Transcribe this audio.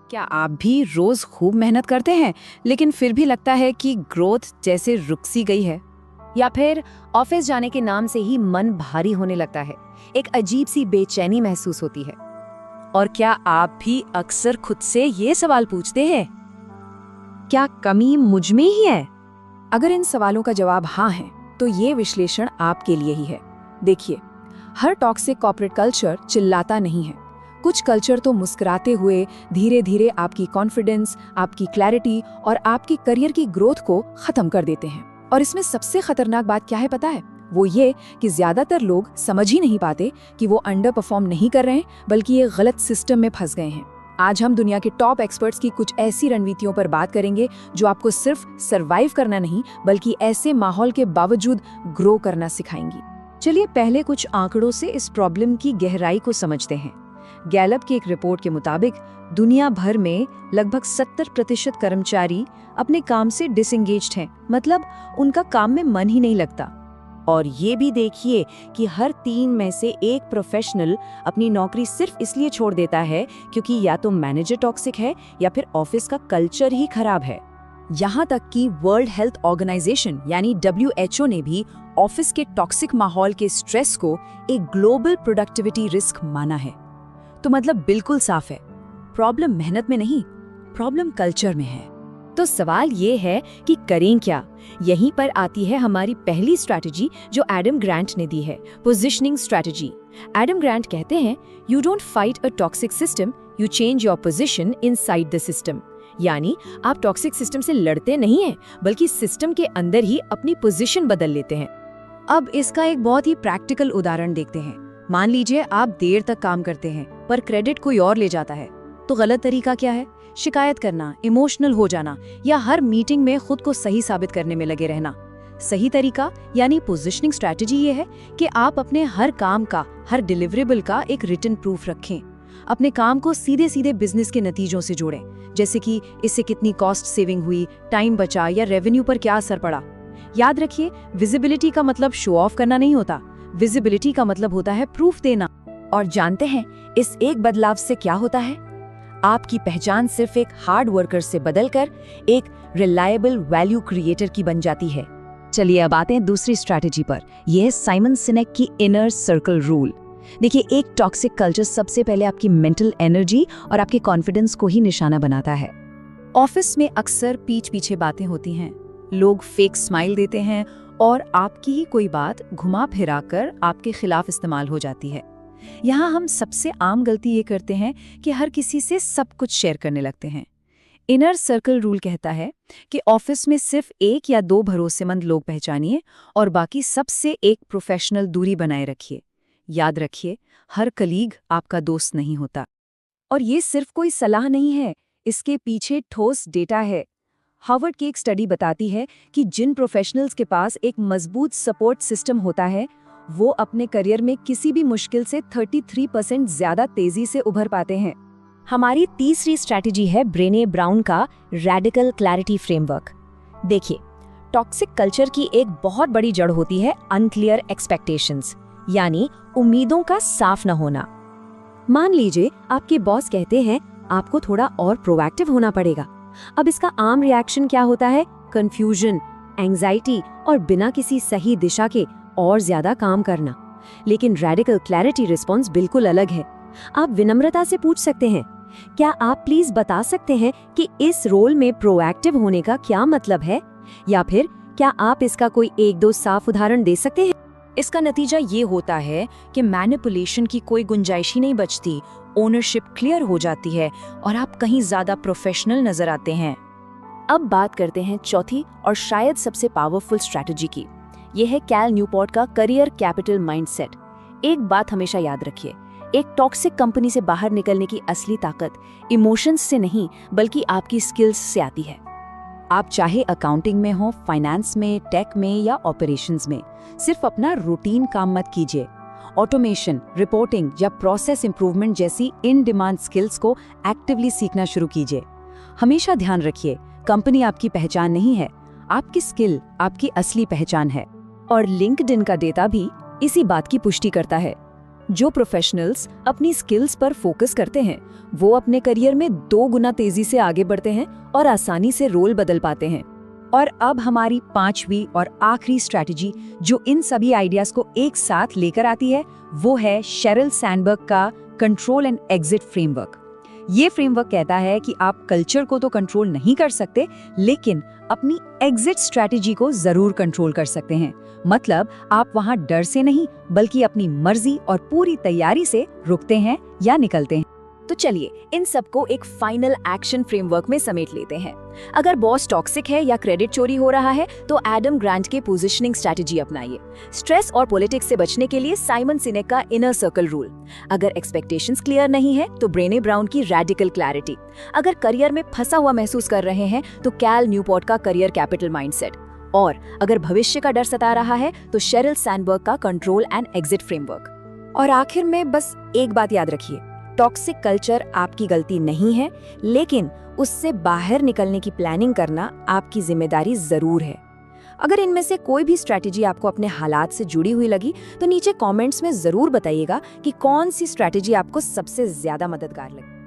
क्या आप भी रोज खूब मेहनत करते हैं लेकिन फिर भी लगता है कि ग्रोथ जैसे रुक सी गई है? या फिर ऑफिस जाने के नाम से ही मन भारी होने लगता है, एक अजीब सी बेचैनी महसूस होती है। और क्या आप भी अक्सर खुद से ये सवाल पूछते हैं, क्या कमी मुझ में ही है? अगर इन सवालों का जवाब हाँ है, तो ये विश्लेषण आपके लिए ही है। देखिए, हर टॉक्सिक कॉर्पोरेट कल्चर चिल्लाता नहीं है। कुछ कल्चर तो मुस्कुराते हुए धीरे धीरे आपकी कॉन्फिडेंस, आपकी क्लैरिटी और आपकी करियर की ग्रोथ को खत्म कर देते हैं। और इसमें सबसे खतरनाक बात क्या है पता है? वो ये कि ज्यादातर लोग समझ ही नहीं पाते कि वो अंडर परफॉर्म नहीं कर रहे हैं, बल्कि ये गलत सिस्टम में फंस गए हैं। आज हम दुनिया के टॉप एक्सपर्ट्स की कुछ ऐसी रणनीतियों पर बात करेंगे जो आपको सिर्फ सरवाइव करना नहीं, बल्कि ऐसे माहौल के बावजूद ग्रो करना सिखाएंगी। चलिए पहले कुछ आंकड़ों से इस प्रॉब्लम की गहराई को समझते हैं। गैलप की एक रिपोर्ट के मुताबिक दुनिया भर में लगभग 70% कर्मचारी अपने काम से डिसएंगेज्ड हैं, मतलब उनका काम में मन ही नहीं लगता। और ये भी देखिए कि हर 3 में से 1 प्रोफेशनल अपनी नौकरी सिर्फ इसलिए छोड़ देता है क्योंकि या तो मैनेजर टॉक्सिक है या फिर ऑफिस का कल्चर ही खराब है। यहाँ तक कि वर्ल्ड हेल्थ ऑर्गेनाइजेशन यानी WHO ने भी ऑफिस के टॉक्सिक माहौल के स्ट्रेस को एक ग्लोबल प्रोडक्टिविटी रिस्क माना है। तो मतलब बिल्कुल साफ है, प्रॉब्लम मेहनत में नहीं, प्रॉब्लम कल्चर में है। तो सवाल ये है कि करें क्या? यहीं पर आती है हमारी पहली स्ट्रैटेजी जो एडम ग्रांट ने दी है, पोजीशनिंग स्ट्रैटेजी। एडम ग्रांट कहते हैं, you don't fight a toxic system, you change your position inside the system. यानी आप टॉक्सिक सिस्टम से लड़ते नहीं हैं, बल्कि सिस्टम के अंदर ही अपनी पोजीशन बदल लेते हैं। अब इसका एक बहुत ही प्रैक्टिकल उदाहरण देखते हैं। मान लीजिए आप देर तक काम करते हैं पर क्रेडिट कोई और ले जाता है, तो गलत तरीका क्या है? शिकायत करना, इमोशनल हो जाना या हर मीटिंग में खुद को सही साबित करने में लगे रहना। सही तरीका यानी पोजीशनिंग स्ट्रैटेजी ये है कि आप अपने हर काम का, हर डिलीवरेबल का एक रिटन प्रूफ रखें। अपने काम को सीधे सीधे बिजनेस के नतीजों से जोड़ें, जैसे कि इससे कितनी कॉस्ट सेविंग हुई, टाइम बचा या रेवेन्यू पर क्या असर पड़ा। याद रखिए, विजिबिलिटी का मतलब शो ऑफ करना नहीं होता, विजिबिलिटी का मतलब होता है प्रूफ देना। और जानते हैं इस एक बदलाव से क्या होता है? आपकी पहचान सिर्फ एक हार्ड वर्कर से बदलकर एक रिलायबल वैल्यू क्रिएटर की बन जाती है। चलिए अब आते हैं दूसरी स्ट्रैटेजी पर। यह है साइमन सिनेक की इनर सर्कल रूल। देखिए, एक टॉक्सिक कल्चर सबसे पहले आपकी मेंटल एनर्जी और आपके कॉन्फिडेंस को ही निशाना बनाता है। ऑफिस में अक्सर पीठ पीछे बातें होती हैं, लोग फेक स्माइल देते हैं और आपकी ही कोई बात घुमा फिरा कर आपके खिलाफ इस्तेमाल हो जाती है। यहाँ हम सबसे आम गलती ये करते हैं कि हर किसी से सब कुछ शेयर करने लगते हैं। इनर सर्कल रूल कहता है कि ऑफिस में सिर्फ 1 या 2 भरोसेमंद लोग पहचानिए और बाकी सबसे एक प्रोफेशनल दूरी बनाए रखिए। याद रखिए, हर कलीग आपका दोस्त नहीं होता। और ये सिर्फ कोई सलाह नहीं है, इसके पीछे ठोस डेटा है। हार्वर्ड की एक स्टडी बताती है कि जिन प्रोफेशनल्स के पास एक मजबूत सपोर्ट सिस्टम होता है, वो अपने करियर में किसी भी मुश्किल से 33% ज्यादा तेजी से उभर पाते हैं। हमारी तीसरी स्ट्रैटेजी है ब्रेने ब्राउन का रेडिकल क्लैरिटी फ्रेमवर्क। देखिए, टॉक्सिक कल्चर की एक बहुत बड़ी जड़ होती है अनक्लियर एक्सपेक्टेशंस, यानी उम्मीदों का साफ न होना। मान लीजिए आपके बॉस कहते हैं आपको थोड़ा और प्रोएक्टिव होना पड़ेगा। अब इसका आम रिएक्शन क्या होता है? कंफ्यूजन, एंजाइटी और बिना किसी सही दिशा के और ज्यादा काम करना। लेकिन रेडिकल क्लैरिटी रिस्पॉन्स बिल्कुल अलग है। आप विनम्रता से पूछ सकते हैं, क्या आप प्लीज बता सकते हैं कि इस रोल में प्रोएक्टिव होने का क्या मतलब है? या फिर क्या आप इसका कोई 1-2 साफ उदाहरण दे सकते हैं? इसका नतीजा ये होता है कि मैनिपुलेशन की कोई गुंजाइश ही नहीं बचती, ओनरशिप क्लियर हो जाती है और आप कहीं ज्यादा प्रोफेशनल नजर आते हैं। अब बात करते हैं चौथी और शायद सबसे पावरफुल स्ट्रैटेजी की। यह है कैल न्यूपोर्ट का करियर कैपिटल माइंडसेट। एक बात हमेशा याद रखिए, एक टॉक्सिक कंपनी से बाहर निकलने की असली ताकत इमोशंस से नहीं, बल्कि आपकी स्किल्स से आती है। आप चाहे अकाउंटिंग में हो, फाइनेंस में, टेक में या ऑपरेशंस में, सिर्फ अपना रूटीन काम मत कीजिए। ऑटोमेशन, रिपोर्टिंग या प्रोसेस इंप्रूवमेंट जैसी इन डिमांड स्किल्स को एक्टिवली सीखना शुरू कीजिए। हमेशा ध्यान रखिए, कंपनी आपकी पहचान नहीं है, आपकी स्किल आपकी असली पहचान है। और लिंक्डइन का डेटा भी इसी बात की पुष्टि करता है। जो प्रोफेशनल्स अपनी स्किल्स पर फोकस करते हैं वो अपने करियर में 2 गुना तेजी से आगे बढ़ते हैं और आसानी से रोल बदल पाते हैं। और अब हमारी 5वीं और आखिरी स्ट्रैटेजी जो इन सभी आइडियाज को एक साथ लेकर आती है वो है शेरिल सैंडबर्ग का कंट्रोल एंड एग्जिट फ्रेमवर्क। ये फ्रेमवर्क कहता है कि आप कल्चर को तो कंट्रोल नहीं कर सकते, लेकिन अपनी एग्जिट स्ट्रैटेजी को जरूर कंट्रोल कर सकते हैं। मतलब आप वहां डर से नहीं बल्कि अपनी मर्जी और पूरी तैयारी से रुकते हैं या निकलते हैं। तो चलिए इन सबको एक फाइनल एक्शन फ्रेमवर्क में समेट लेते हैं। अगर बॉस टॉक्सिक है या क्रेडिट चोरी हो रहा है तो एडम ग्रांट के पोजीशनिंग स्ट्रैटेजी अपनाइए। स्ट्रेस और पॉलिटिक्स से बचने के लिए साइमन सिनेक का इनर सर्कल रूल। अगर एक्सपेक्टेशंस क्लियर नहीं है तो ब्रेने ब्राउन की रेडिकल क्लैरिटी। अगर करियर में फंसा हुआ महसूस कर रहे हैं तो कैल न्यूपोर्ट का करियर कैपिटल माइंडसेट। और अगर भविष्य का डर सता रहा है तो शेरिल सैंडबर्ग का कंट्रोल एंड एग्जिट फ्रेमवर्क। और आखिर में बस एक बात याद रखिए, टॉक्सिक कल्चर आपकी गलती नहीं है, लेकिन उससे बाहर निकलने की प्लानिंग करना आपकी जिम्मेदारी जरूर है। अगर इनमें से कोई भी स्ट्रैटेजी आपको अपने हालात से जुड़ी हुई लगी तो नीचे कमेंट्स में जरूर बताइएगा कि कौन सी स्ट्रैटेजी आपको सबसे ज्यादा मददगार लगी।